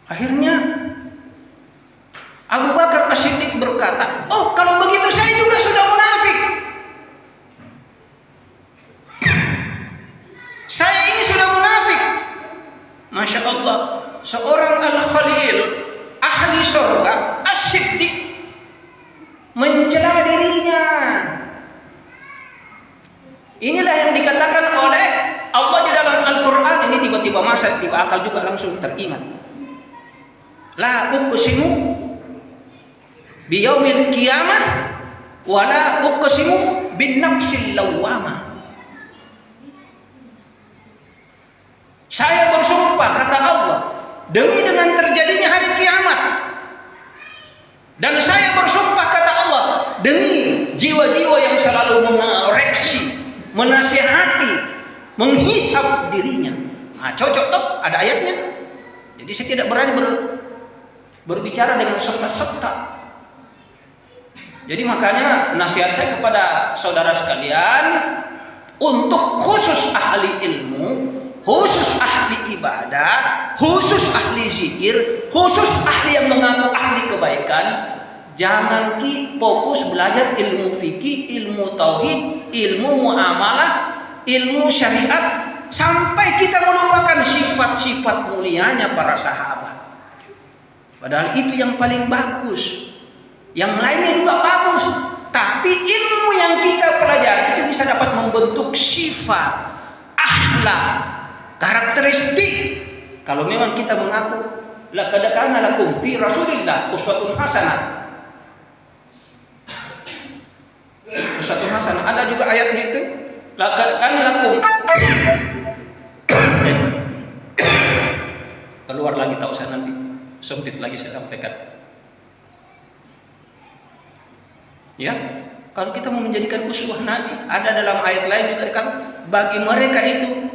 Akhirnya Abu Bakar As-Siddiq berkata, "Oh, kalau begitu saya juga sudah munafik. Saya ini sudah munafik." Masya Allah, seorang Al-Khalil, ahli surga, As-Siddiq mencela dirinya. Inilah yang dikatakan oleh Allah di dalam Al-Quran. Ini tiba-tiba masa, tiba akal juga langsung teringat. La uqsimu biyaumil qiyamah wa la uqsimu bin nafsil lawwamah. Saya bersumpah, kata Allah, demi dengan terjadinya hari kiamat. Dan saya bersumpah, kata Allah, demi jiwa-jiwa yang selalu mengoreksi, menasihati, menghisap dirinya. Nah, cocok toh, ada ayatnya. Jadi saya tidak berani berbicara dengan serta-serta. Jadi makanya nasihat saya kepada saudara sekalian, untuk khusus ahli ilmu, khusus ahli ibadah, khusus ahli zikir, khusus ahli yang mengaku ahli kebaikan, jangan fokus belajar ilmu fikih, ilmu tauhid, ilmu muamalah, ilmu syariat, sampai kita melupakan sifat-sifat mulianya para sahabat. Padahal itu yang paling bagus. Yang lainnya juga bagus, tapi ilmu yang kita pelajari itu bisa dapat membentuk sifat, akhlak, karakteristik. Kalau memang kita mengaku laqad kana lakum fi Rasulillah uswatun hasanah. Uswatun hasanah. Ada juga ayatnya itu. Laqad kana lakum. Keluar lagi, tak usah nanti. Sempit lagi saya sampaikan. Ya, kalau kita mau menjadikan uswah Nabi, ada dalam ayat lain juga kan, bagi mereka itu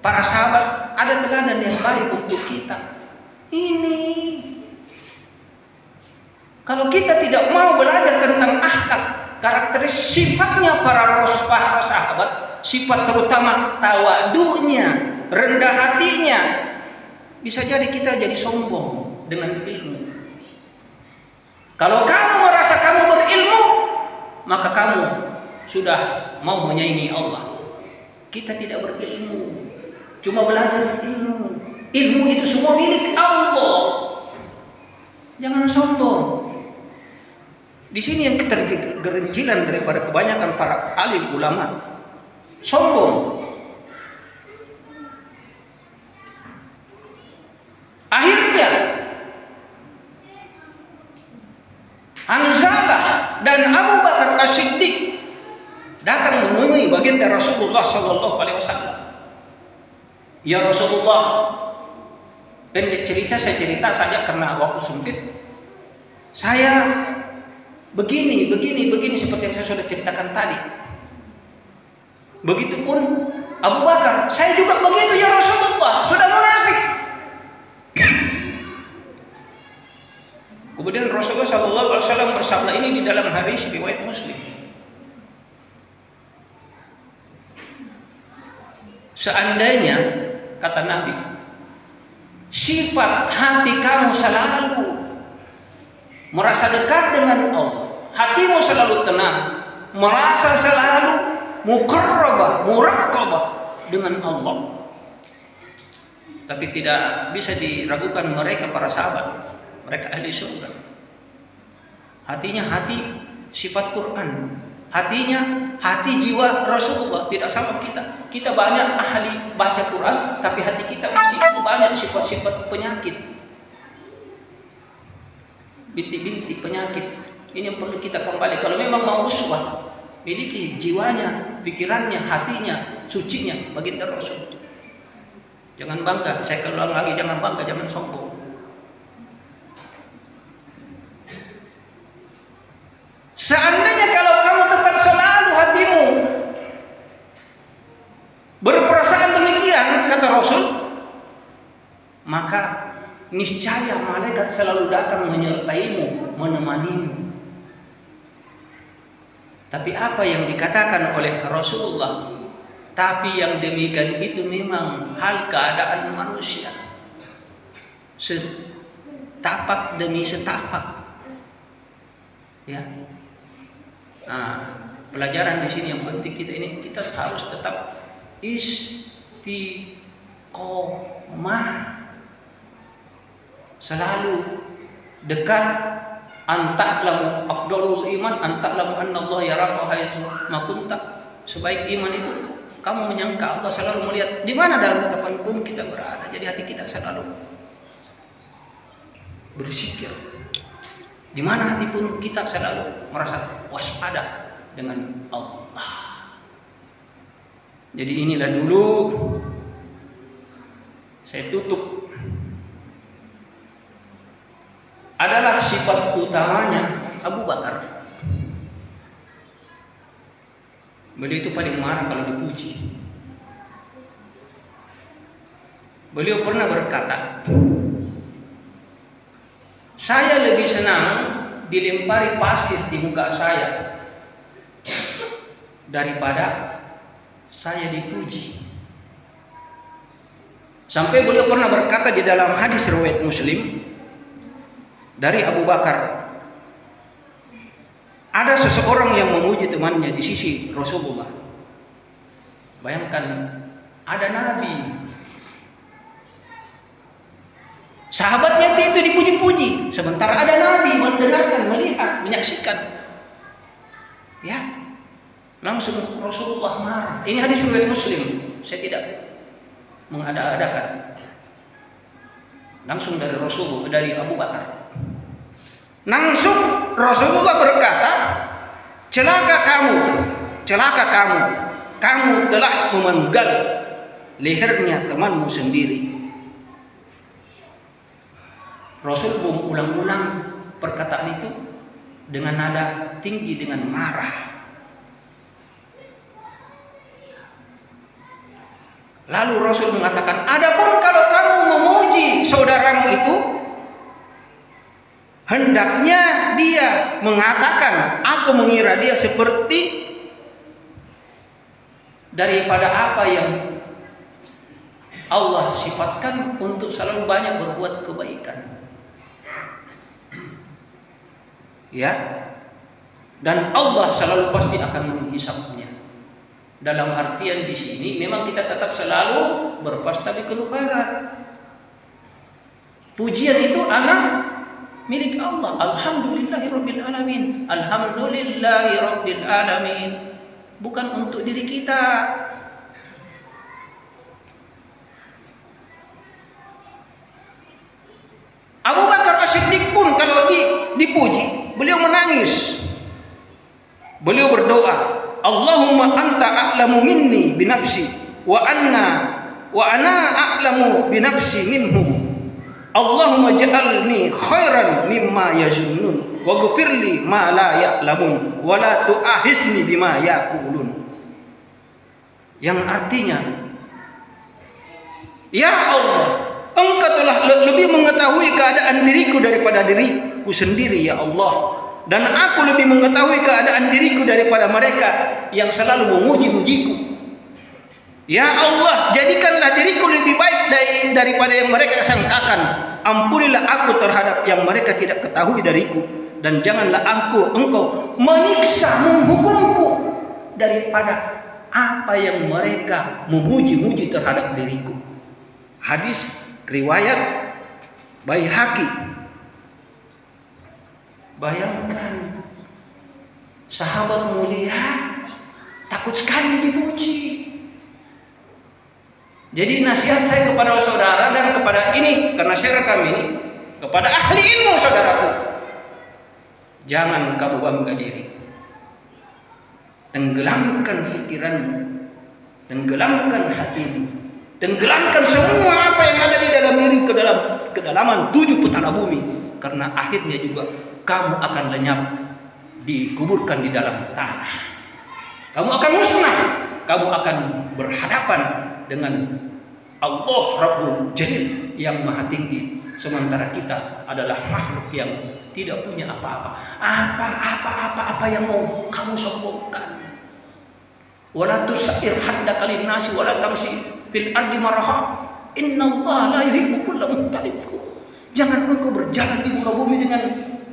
para sahabat ada teladan yang baik untuk kita. Ini kalau kita tidak mau belajar tentang akhlak, karakteristik sifatnya para sahabat, sifat terutama tawadunya, rendah hatinya, bisa jadi kita jadi sombong dengan ilmu. Kalau kamu merasa kamu berilmu, maka kamu sudah mau menyaingi Allah. Kita tidak berilmu, cuma belajar ilmu. Ilmu itu semua milik Allah. Jangan sombong. Di sini yang ketergelinciran daripada kebanyakan para alim ulama, sombong. Akhirnya Hanzalah dan Abu Bakar As-Siddiq datang menemui baginda Rasulullah sallallahu alaihi wasallam. Ya Rasulullah, pendek cerita saya cerita saja karena waktu sempit. Saya begini seperti yang saya sudah ceritakan tadi. Begitupun Abu Bakar, saya juga begitu ya Rasulullah, sudah munafik. Kemudian Rasulullah SAW bersabda ini di dalam hadis riwayat Muslim. Seandainya, kata Nabi, sifat hati kamu selalu merasa dekat dengan Allah, hatimu selalu tenang, merasa selalu muraqabah dengan Allah, tapi tidak bisa diragukan mereka para sahabat. Mereka ahli surga. Hatinya hati sifat Quran. Hatinya hati jiwa Rasulullah. Tidak sama kita. Kita banyak ahli baca Quran, tapi hati kita masih banyak sifat-sifat penyakit. Bintik-bintik penyakit. Ini yang perlu kita kembali. Kalau memang mau uswah, miliki jiwanya, pikirannya, hatinya, sucinya baginda Rasul. Jangan bangga. Saya ulang lagi, jangan bangga, jangan sombong. Seandainya kalau kamu tetap selalu hatimu berperasaan demikian, kata Rasul, maka niscaya malaikat selalu datang menyertaimu, menemanimu. Tapi apa yang dikatakan oleh Rasulullah, tapi yang demikian itu memang hal keadaan manusia. setapak demi setapak. Ya. Nah, pelajaran di sini yang penting kita harus tetap istiqomah. Selalu dekat, anta'lamu afdalul iman anta'lamu anna Allah yaraka haitsu ma kunta. Sebaik iman itu kamu menyangka Allah selalu melihat di mana dalam kapanpun kita berada. Jadi hati kita selalu bersikir. Di mana hati pun kita selalu merasa waspada dengan Allah. Jadi inilah dulu saya tutup. Adalah sifat utamanya Abu Bakar. Beliau itu paling marah kalau dipuji. Beliau pernah berkata, saya lebih senang dilempari pasir di muka saya daripada saya dipuji. Sampai beliau pernah berkata di dalam hadis riwayat Muslim dari Abu Bakar, ada seseorang yang memuji temannya di sisi Rasulullah. Bayangkan, ada Nabi, sahabatnya itu dipuji-puji, sementara ada Nabi mendengarkan, melihat, menyaksikan. Ya, langsung Rasulullah marah. Ini hadis riwayat Muslim, saya tidak mengada-adakan. Langsung dari Rasulullah, dari Abu Bakar. Langsung Rasulullah berkata, celaka kamu, kamu telah memenggal lehernya temanmu sendiri. Rasul ulang-ulang perkataan itu dengan nada tinggi, dengan marah. Lalu Rasul mengatakan, adapun kalau kamu memuji saudaramu itu, hendaknya dia mengatakan, aku mengira dia seperti daripada apa yang Allah sifatkan untuk selalu banyak berbuat kebaikan. Ya. Dan Allah selalu pasti akan menghisapnya. Dalam artian di sini memang kita tetap selalu berfastabiqul khairat. Pujian itu anak milik Allah. Alhamdulillahirabbil alamin. Alhamdulillahirabbil alamin. Bukan untuk diri kita. Abu Bakar As-Siddiq pun kalau dipuji, beliau menangis. Beliau berdoa, Allahumma anta a'lamu minni binafsi wa ana a'lamu binafsi minhum. Allahumma ja'alni khairan mimma yazunnun waghfirli ma la ya'lamun wa la tu'ahizni bima yaqulun. Yang artinya, ya Allah, Engkau telah lebih mengetahui keadaan diriku daripada diriku sendiri, ya Allah. Dan aku lebih mengetahui keadaan diriku daripada mereka yang selalu memuji-mujiku. Ya Allah, jadikanlah diriku lebih baik daripada yang mereka sangkakan. Ampunilah aku terhadap yang mereka tidak ketahui dariku. Dan janganlah engkau menyiksa, menghukumku daripada apa yang mereka memuji-muji terhadap diriku. Hadis riwayat Baihaqi. Bayangkan, sahabat mulia takut sekali dipuji. Jadi nasihat saya kepada saudara dan kepada ini, karena saya rekam ini, kepada ahli ilmu saudaraku, jangan kamu bangga diri. Tenggelamkan pikiranmu, tenggelamkan hatimu, tenggelamkan semua apa yang ada di dalam diri ke dalam kedalaman 7 petala bumi, karena akhirnya juga kamu akan lenyap, dikuburkan di dalam tanah. Kamu akan musnah, kamu akan berhadapan dengan Allah Rabbul Jalil yang maha tinggi. Sementara kita adalah makhluk yang tidak punya apa-apa. Apa yang mau kamu sombongkan. Wala tusair haddaka linnasi wala tamsi fil ardi maraha. Innallaha la yuhibbu kulla mukhtalin fakhur. Jangan engkau berjalan di muka bumi dengan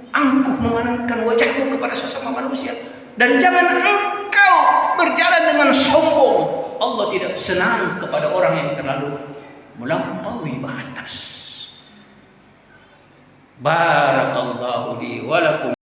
angkuh memalingkan wajahmu kepada sesama manusia. Dan jangan engkau berjalan dengan sombong. Allah tidak senang kepada orang yang terlalu melampaui batas. Barakallahu li wa lakum.